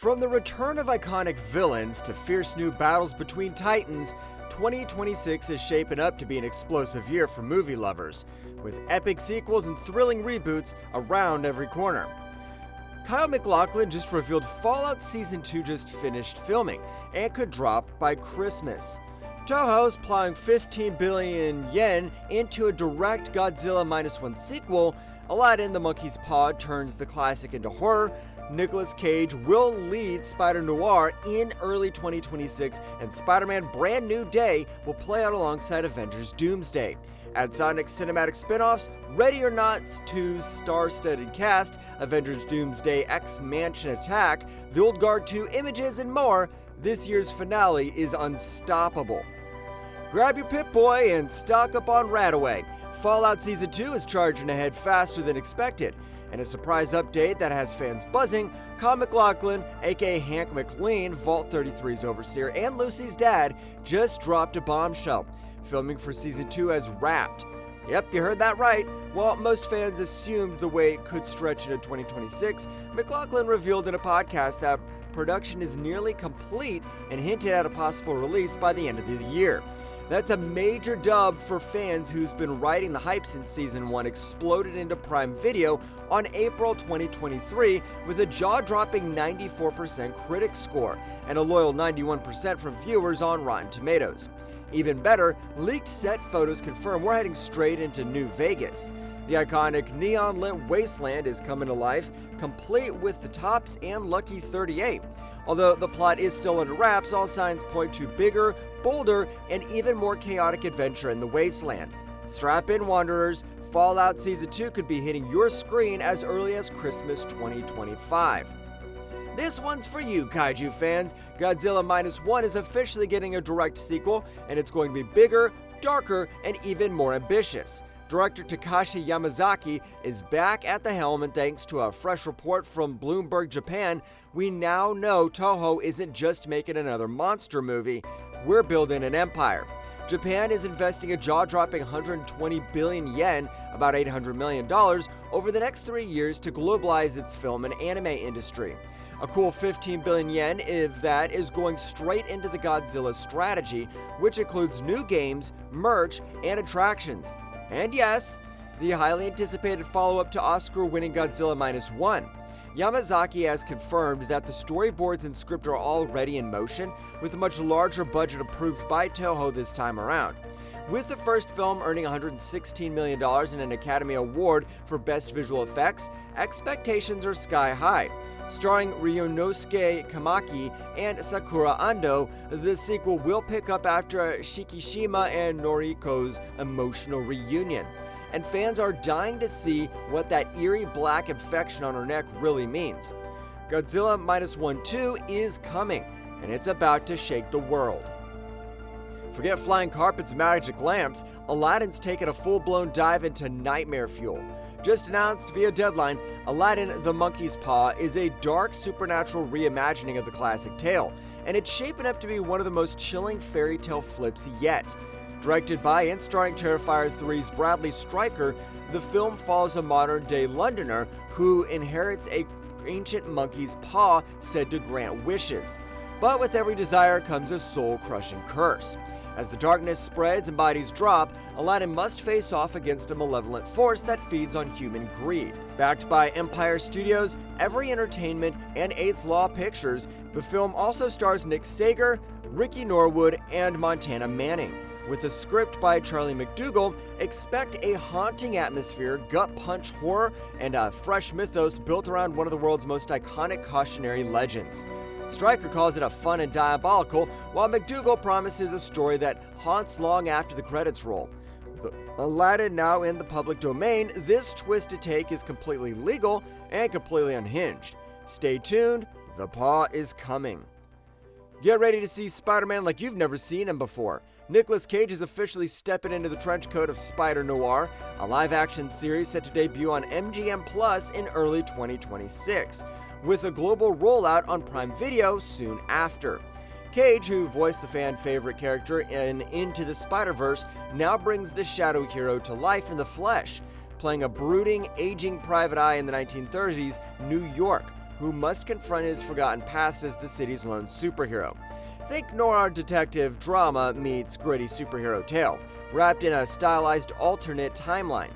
From the return of iconic villains to fierce new battles between titans, 2026 is shaping up to be an explosive year for movie lovers, with epic sequels and thrilling reboots around every corner. Kyle MacLachlan just revealed Fallout Season 2 just finished filming and could drop by Christmas. Toho's plowing 15 billion yen into a direct Godzilla Minus One sequel. Aladdin the Monkey's Paw turns the classic into horror. Nicolas Cage will lead Spider-Noir in early 2026, and Spider-Man Brand New Day will play out alongside Avengers Doomsday. Add Sonic's cinematic spin-offs, Ready or Not's 2's star-studded cast, Avengers Doomsday X-Mansion Attack, The Old Guard 2 images, and more, this year's finale is unstoppable. Grab your Pip-Boy and stock up on Radaway. Fallout Season 2 is charging ahead faster than expected. In a surprise update that has fans buzzing, Kyle MacLachlan, aka Hank McLean, Vault 33's overseer and Lucy's dad, just dropped a bombshell. Filming for Season 2 has wrapped. Yep, you heard that right. While most fans assumed the wait could stretch into 2026, MacLachlan revealed in a podcast that production is nearly complete and hinted at a possible release by the end of the year. That's a major dub for fans who's been riding the hype since Season 1 exploded into Prime Video on April 2023 with a jaw-dropping 94% critic score and a loyal 91% from viewers on Rotten Tomatoes. Even better, leaked set photos confirm we're heading straight into New Vegas. The iconic neon-lit wasteland is coming to life, complete with the Tops and Lucky 38. Although the plot is still under wraps, all signs point to bigger, bolder, and even more chaotic adventure in the wasteland. Strap in, Wanderers. Fallout Season 2 could be hitting your screen as early as Christmas 2025. This one's for you, kaiju fans. Godzilla Minus One is officially getting a direct sequel, and it's going to be bigger, darker, and even more ambitious. Director Takashi Yamazaki is back at the helm, and thanks to a fresh report from Bloomberg Japan, we now know Toho isn't just making another monster movie, we're building an empire. Japan is investing a jaw-dropping 120 billion yen, about $800 million, over the next 3 years to globalize its film and anime industry. A cool 15 billion yen of that is going straight into the Godzilla strategy, which includes new games, merch, and attractions. And yes, the highly anticipated follow-up to Oscar-winning Godzilla Minus One. Yamazaki has confirmed that the storyboards and script are already in motion, with a much larger budget approved by Toho this time around. With the first film earning $116 million and an Academy Award for Best Visual Effects, expectations are sky high. Starring Ryunosuke Kamaki and Sakura Ando, the sequel will pick up after Shikishima and Noriko's emotional reunion. And fans are dying to see what that eerie black infection on her neck really means. Godzilla Minus One 2 is coming, and it's about to shake the world. Forget flying carpets and magic lamps, Aladdin's taken a full-blown dive into nightmare fuel. Just announced via Deadline, Aladdin the Monkey's Paw is a dark supernatural reimagining of the classic tale, and it's shaping up to be one of the most chilling fairy tale flips yet. Directed by and starring Terrifier 3's Bradley Stryker, the film follows a modern-day Londoner who inherits an ancient monkey's paw said to grant wishes. But with every desire comes a soul-crushing curse. As the darkness spreads and bodies drop, Aladdin must face off against a malevolent force that feeds on human greed. Backed by Empire Studios, Every Entertainment, and Eighth Law Pictures, the film also stars Nick Sager, Ricky Norwood, and Montana Manning. With a script by Charlie McDougall, expect a haunting atmosphere, gut-punch horror, and a fresh mythos built around one of the world's most iconic cautionary legends. Stryker calls it a fun and diabolical, while McDougall promises a story that haunts long after the credits roll. With Aladdin now in the public domain, this twisted take is completely legal and completely unhinged. Stay tuned, the paw is coming. Get ready to see Spider-Man like you've never seen him before. Nicolas Cage is officially stepping into the trench coat of Spider-Noir, a live-action series set to debut on MGM Plus in early 2026, with a global rollout on Prime Video soon after. Cage, who voiced the fan-favorite character in Into the Spider-Verse, now brings the shadow hero to life in the flesh, playing a brooding, aging private eye in the 1930s New York, who must confront his forgotten past as the city's lone superhero. Think noir detective drama meets gritty superhero tale, wrapped in a stylized alternate timeline.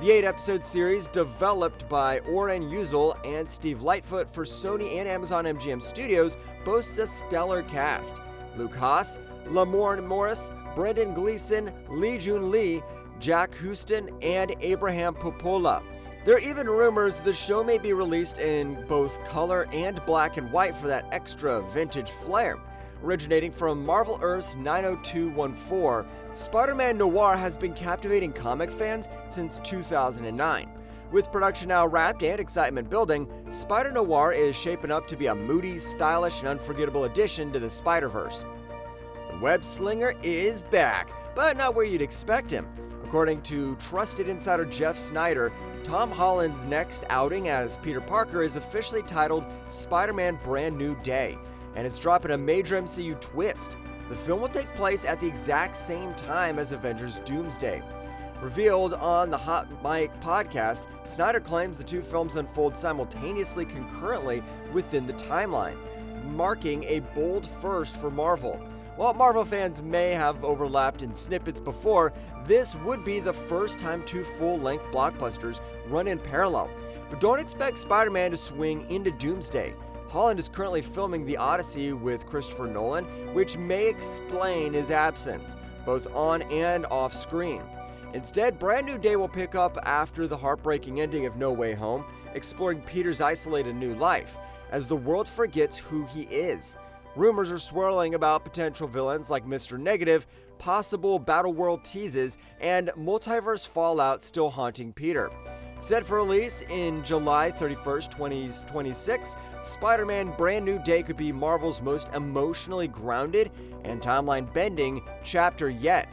The 8-episode series, developed by Oren Uzel and Steve Lightfoot for Sony and Amazon MGM Studios, boasts a stellar cast. Luke Haas, Lamorne Morris, Brendan Gleeson, Lee Jun Lee, Jack Houston, and Abraham Popola. There are even rumors the show may be released in both color and black and white for that extra vintage flair. Originating from Marvel Earth's 90214, Spider-Man Noir has been captivating comic fans since 2009. With production now wrapped and excitement building, Spider-Noir is shaping up to be a moody, stylish, and unforgettable addition to the Spider-Verse. The web slinger is back, but not where you'd expect him. According to trusted insider Jeff Snyder, Tom Holland's next outing as Peter Parker is officially titled Spider-Man Brand New Day, and it's dropping a major MCU twist. The film will take place at the exact same time as Avengers Doomsday. Revealed on the Hot Mic podcast, Snyder claims the two films unfold simultaneously concurrently within the timeline, marking a bold first for Marvel. While Marvel fans may have overlapped in snippets before, this would be the first time two full-length blockbusters run in parallel. But don't expect Spider-Man to swing into Doomsday. Holland is currently filming The Odyssey with Christopher Nolan, which may explain his absence, both on and off screen. Instead, Brand New Day will pick up after the heartbreaking ending of No Way Home, exploring Peter's isolated new life, as the world forgets who he is. Rumors are swirling about potential villains like Mr. Negative, possible Battle World teases, and multiverse fallout still haunting Peter. Set for release in July 31st, 2026, Spider-Man Brand New Day could be Marvel's most emotionally grounded and timeline-bending chapter yet.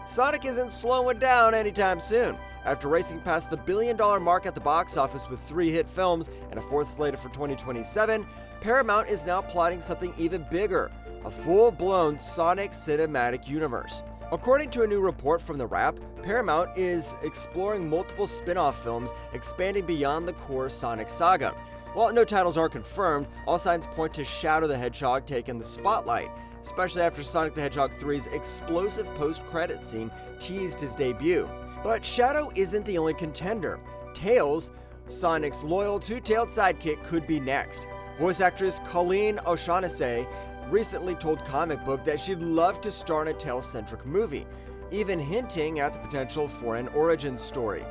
Sonic isn't slowing down anytime soon. After racing past the billion-dollar mark at the box office with 3 hit films and a 4th slated for 2027, Paramount is now plotting something even bigger, a full-blown Sonic cinematic universe. According to a new report from The Wrap, Paramount is exploring multiple spin-off films expanding beyond the core Sonic saga. While no titles are confirmed, all signs point to Shadow the Hedgehog taking the spotlight, especially after Sonic the Hedgehog 3's explosive post-credit scene teased his debut. But Shadow isn't the only contender. Tails, Sonic's loyal two-tailed sidekick, could be next. Voice actress Colleen O'Shaughnessy recently told Comic Book that she'd love to star in a Tails-centric movie, even hinting at the potential for an origin story.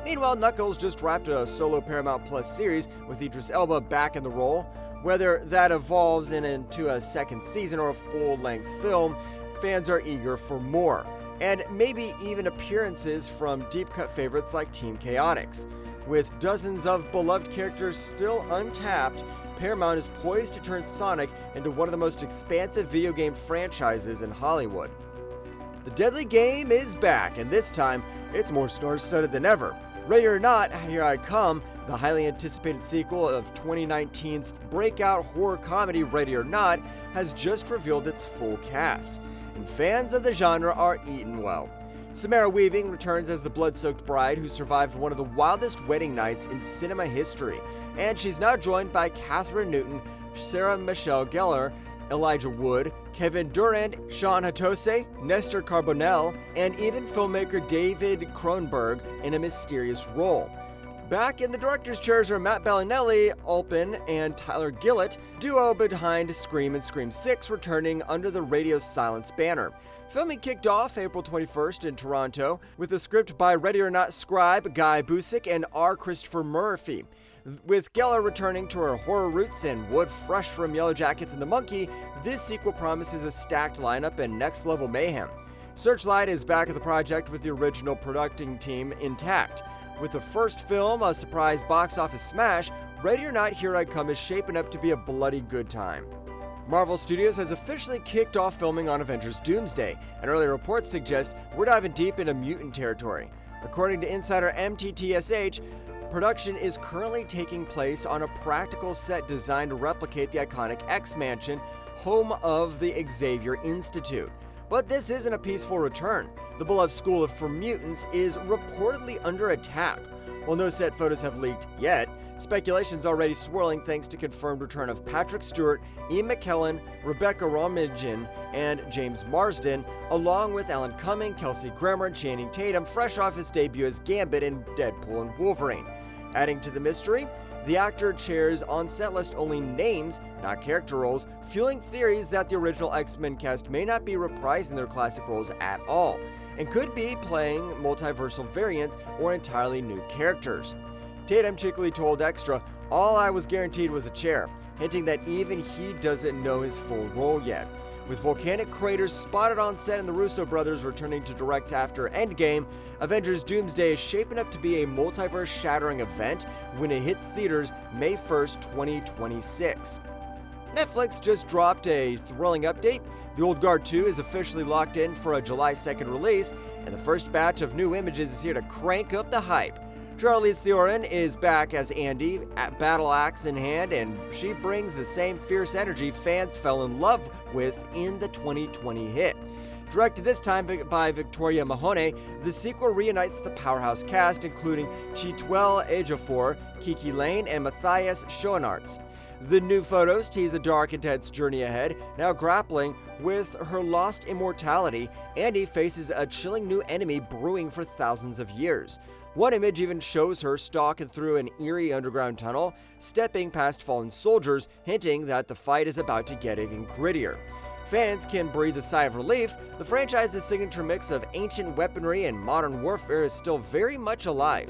Meanwhile, Knuckles just wrapped a solo Paramount Plus series with Idris Elba back in the role. Whether that evolves into a second season or a full-length film, fans are eager for more, and maybe even appearances from deep-cut favorites like Team Chaotix. With dozens of beloved characters still untapped, Paramount is poised to turn Sonic into one of the most expansive video game franchises in Hollywood. The Deadly Game is back, and this time, it's more star-studded than ever. Ready or Not, Here I Come, the highly anticipated sequel of 2019's breakout horror comedy Ready or Not, has just revealed its full cast, and fans of the genre are eaten well. Samara Weaving returns as the blood-soaked bride who survived one of the wildest wedding nights in cinema history, and she's now joined by Catherine Newton, Sarah Michelle Gellar, Elijah Wood, Kevin Durand, Sean Hatose, Nestor Carbonell, and even filmmaker David Cronenberg in a mysterious role. Back in the director's chairs are Matt Bellinelli, Alpin, and Tyler Gillett, duo behind Scream and Scream 6, returning under the Radio Silence banner. Filming kicked off April 21st in Toronto, with a script by Ready or Not scribe Guy Busick and R. Christopher Murphy. With Gellar returning to her horror roots and Wood fresh from Yellow Jackets and the Monkey, this sequel promises a stacked lineup and next-level mayhem. Searchlight is back at the project with the original producing team intact. With the first film a surprise box office smash, Ready or Not, Here I Come is shaping up to be a bloody good time. Marvel Studios has officially kicked off filming on Avengers Doomsday, and early reports suggest we're diving deep into mutant territory. According to insider MTTSH, production is currently taking place on a practical set designed to replicate the iconic X-Mansion, home of the Xavier Institute. But this isn't a peaceful return. The beloved school for mutants is reportedly under attack. While no set photos have leaked yet, Speculation's already swirling thanks to confirmed return of Patrick Stewart, Ian McKellen, Rebecca Romijn, and James Marsden, along with Alan Cumming, Kelsey Grammer, and Channing Tatum, fresh off his debut as Gambit in Deadpool and Wolverine. Adding to the mystery, the actor shares on-set list only names, not character roles, fueling theories that the original X-Men cast may not be reprising their classic roles at all, and could be playing multiversal variants or entirely new characters. Tatum cheekily told Extra, "All I was guaranteed was a chair," hinting that even he doesn't know his full role yet. With volcanic craters spotted on set and the Russo brothers returning to direct after Endgame, Avengers Doomsday is shaping up to be a multiverse-shattering event when it hits theaters May 1st, 2026. Netflix just dropped a thrilling update. The Old Guard 2 is officially locked in for a July 2nd release, and the first batch of new images is here to crank up the hype. Charlize Theron is back as Andy, at battle axe in hand, and she brings the same fierce energy fans fell in love with in the 2020 hit. Directed this time by Victoria Mahoney, the sequel reunites the powerhouse cast, including Chiwetel Ejiofor, Kiki Lane, and Matthias Schoenaerts. The new photos tease a dark, intense journey ahead. Now grappling with her lost immortality, Andy faces a chilling new enemy brewing for thousands of years. One image even shows her stalking through an eerie underground tunnel, stepping past fallen soldiers, hinting that the fight is about to get even grittier. Fans can breathe a sigh of relief. The franchise's signature mix of ancient weaponry and modern warfare is still very much alive.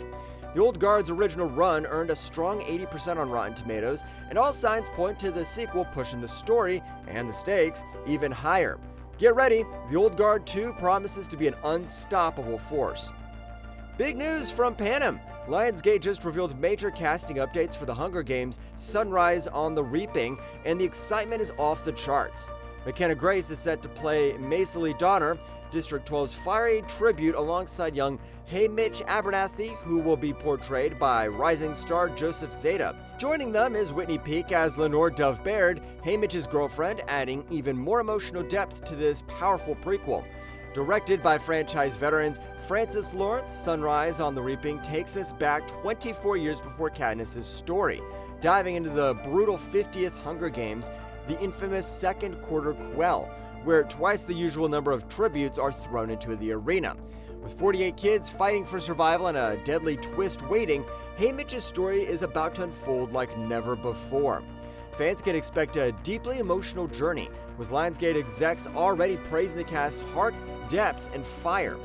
The Old Guard's original run earned a strong 80% on Rotten Tomatoes, and all signs point to the sequel pushing the story and the stakes even higher. Get ready, The Old Guard 2 promises to be an unstoppable force. Big news from Panem! Lionsgate just revealed major casting updates for The Hunger Games: Sunrise on the Reaping, and the excitement is off the charts. McKenna Grace is set to play Maisily Donner, District 12's fiery tribute alongside young Haymitch Abernathy, who will be portrayed by rising star Joseph Zeta. Joining them is Whitney Peak as Lenore Dove Baird, Haymitch's girlfriend, adding even more emotional depth to this powerful prequel. Directed by franchise veterans Francis Lawrence, Sunrise on the Reaping takes us back 24 years before Katniss's story, diving into the brutal 50th Hunger Games, the infamous Second Quarter Quell, where twice the usual number of tributes are thrown into the arena. With 48 kids fighting for survival and a deadly twist waiting, Haymitch's story is about to unfold like never before. Fans can expect a deeply emotional journey, with Lionsgate execs already praising the cast's heart, depth, and fire.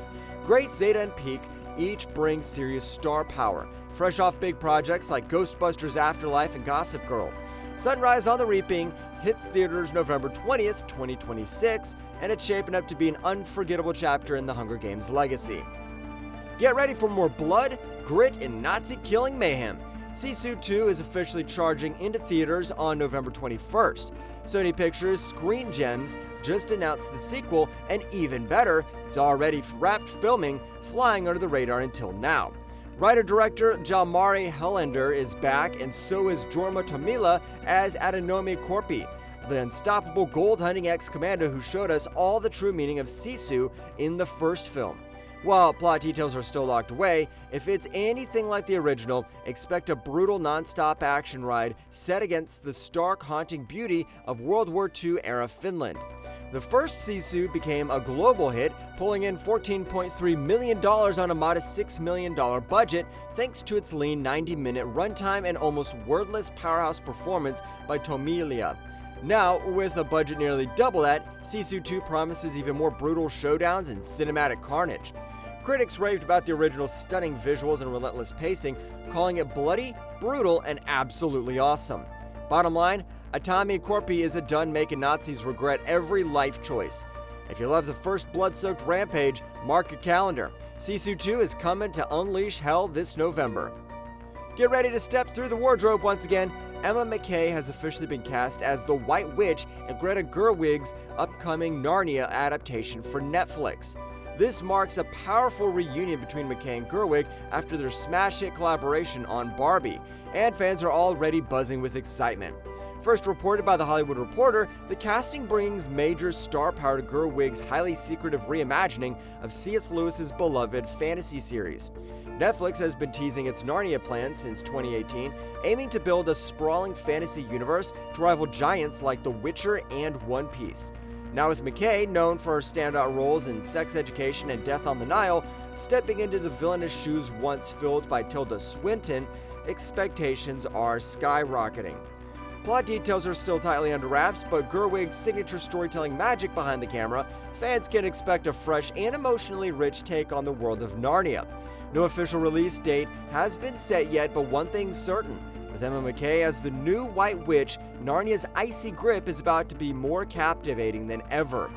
Grace, Zeta, and Peak each bring serious star power, fresh off big projects like Ghostbusters Afterlife and Gossip Girl. Sunrise on the Reaping hits theaters November 20th, 2026, and it's shaping up to be an unforgettable chapter in the Hunger Games legacy. Get ready for more blood, grit, and Nazi-killing mayhem. Sisu 2 is officially charging into theaters on November 21st. Sony Pictures' Screen Gems just announced the sequel, and even better, it's already wrapped filming, flying under the radar until now. Writer-director Jalmari Helander is back, and so is Jorma Tomila as Adenomi Corpi, the unstoppable gold-hunting ex-commando who showed us all the true meaning of Sisu in the first film. While plot details are still locked away, if it's anything like the original, expect a brutal non-stop action ride set against the stark, haunting beauty of World War II-era Finland. The first Sisu became a global hit, pulling in $14.3 million on a modest $6 million budget, thanks to its lean 90-minute runtime and almost wordless powerhouse performance by Tomilia. Now, with a budget nearly double that, Sisu 2 promises even more brutal showdowns and cinematic carnage. Critics raved about the original's stunning visuals and relentless pacing, calling it bloody, brutal, and absolutely awesome. Bottom line, Atami Corpi is a done making Nazis regret every life choice. If you love the first blood-soaked rampage, mark your calendar. Sisu 2 is coming to unleash hell this November. Get ready to step through the wardrobe once again. Emma McKay has officially been cast as the White Witch in Greta Gerwig's upcoming Narnia adaptation for Netflix. This marks a powerful reunion between McKay and Gerwig after their smash hit collaboration on Barbie, and fans are already buzzing with excitement. First reported by The Hollywood Reporter, the casting brings major star power to Gerwig's highly secretive reimagining of C.S. Lewis's beloved fantasy series. Netflix has been teasing its Narnia plans since 2018, aiming to build a sprawling fantasy universe to rival giants like The Witcher and One Piece. Now with McKay, known for her standout roles in Sex Education and Death on the Nile, stepping into the villainous shoes once filled by Tilda Swinton, expectations are skyrocketing. Plot details are still tightly under wraps, but Gerwig's signature storytelling magic behind the camera, fans can expect a fresh and emotionally rich take on the world of Narnia. No official release date has been set yet, but one thing's certain. With Emma McKay as the new White Witch, Narnia's icy grip is about to be more captivating than ever.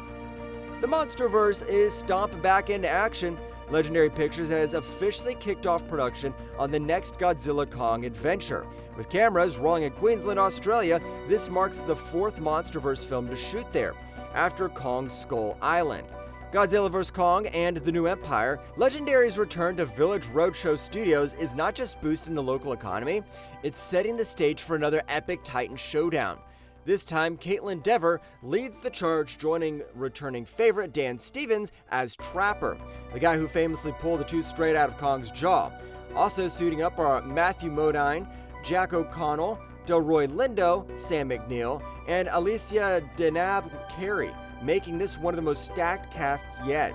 The Monsterverse is stomping back into action. Legendary Pictures has officially kicked off production on the next Godzilla Kong adventure. With cameras rolling in Queensland, Australia, this marks the fourth Monsterverse film to shoot there, after Kong's Skull Island. Godzilla vs. Kong and The New Empire, Legendary's return to Village Roadshow Studios is not just boosting the local economy, it's setting the stage for another epic Titan showdown. This time, Caitlin Dever leads the charge, joining returning favorite Dan Stevens as Trapper, the guy who famously pulled a tooth straight out of Kong's jaw. Also suiting up are Matthew Modine, Jack O'Connell, Delroy Lindo, Sam McNeil, and Alicia Denab Carey, making this one of the most stacked casts yet.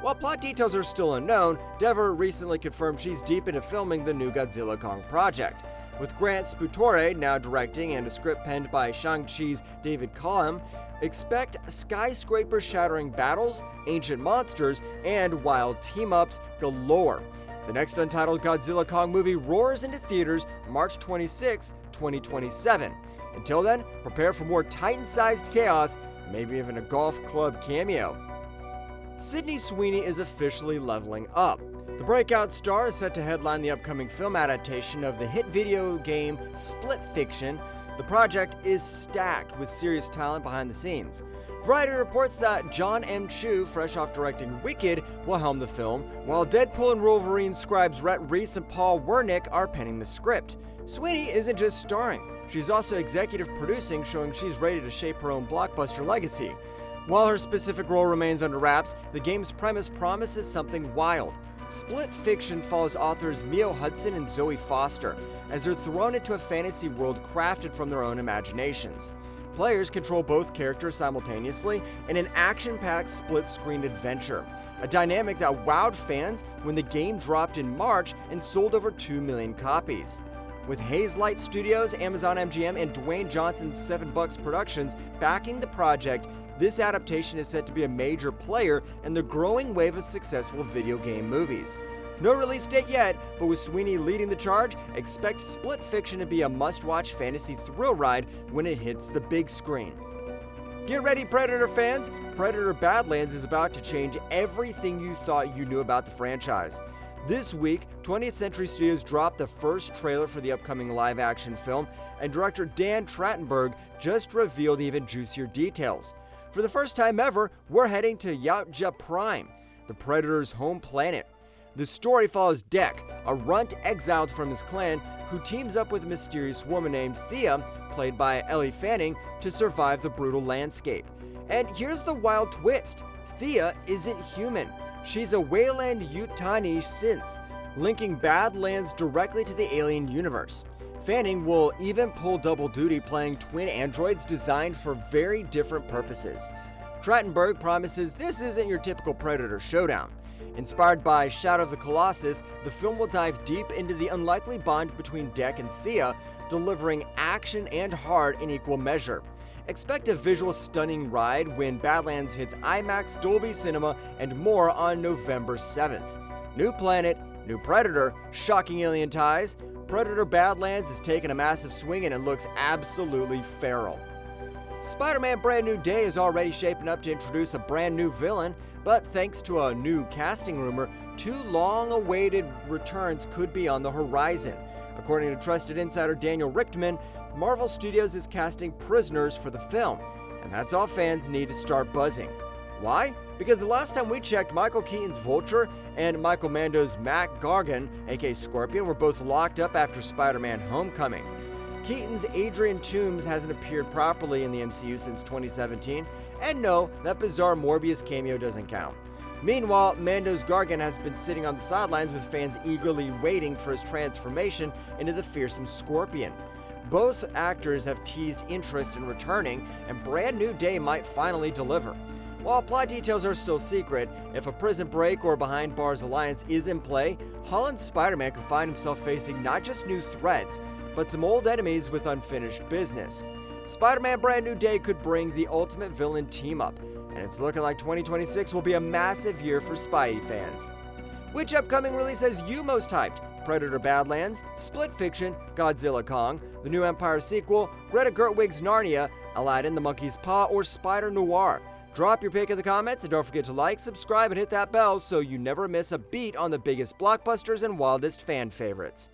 While plot details are still unknown, Dever recently confirmed she's deep into filming the new Godzilla Kong project. With Grant Sputore now directing and a script penned by Shang-Chi's David Collum, expect skyscraper-shattering battles, ancient monsters, and wild team-ups galore. The next untitled Godzilla Kong movie roars into theaters March 26, 2027. Until then, prepare for more Titan-sized chaos, maybe even a golf club cameo. Sydney Sweeney is officially leveling up. The breakout star is set to headline the upcoming film adaptation of the hit video game Split Fiction. The project is stacked with serious talent behind the scenes. Variety reports that John M. Chu, fresh off directing Wicked, will helm the film, while Deadpool and Wolverine scribes Rhett Reese and Paul Wernick are penning the script. Sweeney isn't just starring, she's also executive producing, showing she's ready to shape her own blockbuster legacy. While her specific role remains under wraps, the game's premise promises something wild. Split Fiction follows authors Mio Hudson and Zoe Foster as they're thrown into a fantasy world crafted from their own imaginations. Players control both characters simultaneously in an action-packed split-screen adventure, a dynamic that wowed fans when the game dropped in March and sold over 2 million copies. With Hazelight Studios, Amazon MGM, and Dwayne Johnson's 7 Bucks Productions backing the project, this adaptation is set to be a major player in the growing wave of successful video game movies. No release date yet, but with Sweeney leading the charge, expect Split Fiction to be a must-watch fantasy thrill ride when it hits the big screen. Get ready, Predator fans! Predator Badlands is about to change everything you thought you knew about the franchise. This week, 20th Century Studios dropped the first trailer for the upcoming live-action film, and director Dan Trachtenberg just revealed even juicier details. For the first time ever, we're heading to Yautja Prime, the Predator's home planet. The story follows Dek, a runt exiled from his clan, who teams up with a mysterious woman named Thea, played by Ellie Fanning, to survive the brutal landscape. And here's the wild twist. Thea isn't human. She's a Wayland Yutani synth, linking Badlands directly to the alien universe. Fanning will even pull double duty, playing twin androids designed for very different purposes. Trachtenberg promises this isn't your typical Predator showdown. Inspired by Shadow of the Colossus, the film will dive deep into the unlikely bond between Dek and Thea, delivering action and heart in equal measure. Expect a visual stunning ride when Badlands hits IMAX, Dolby Cinema, and more on November 7th. New planet, new Predator, shocking alien ties. Predator Badlands is taking a massive swing and it looks absolutely feral. Spider-Man Brand New Day is already shaping up to introduce a brand new villain, but thanks to a new casting rumor, 2 long-awaited returns could be on the horizon. According to trusted insider Daniel Richtman, Marvel Studios is casting prisoners for the film, and that's all fans need to start buzzing. Why? Because the last time we checked, Michael Keaton's Vulture and Michael Mando's Mac Gargan, aka Scorpion, were both locked up after Spider-Man Homecoming. Keaton's Adrian Toomes hasn't appeared properly in the MCU since 2017, and no, that bizarre Morbius cameo doesn't count. Meanwhile, Mando's Gargan has been sitting on the sidelines with fans eagerly waiting for his transformation into the fearsome Scorpion. Both actors have teased interest in returning, and Brand New Day might finally deliver. While plot details are still secret, if a prison break or behind bars alliance is in play, Holland's Spider-Man could find himself facing not just new threats, but some old enemies with unfinished business. Spider-Man Brand New Day could bring the ultimate villain team-up, and it's looking like 2026 will be a massive year for Spidey fans. Which upcoming release has you most hyped? Predator Badlands, Split Fiction, Godzilla Kong, the new Empire sequel, Greta Gerwig's Narnia, Aladdin the Monkey's Paw, or Spider-Noir? Drop your pick in the comments, and don't forget to like, subscribe, and hit that bell so you never miss a beat on the biggest blockbusters and wildest fan favorites.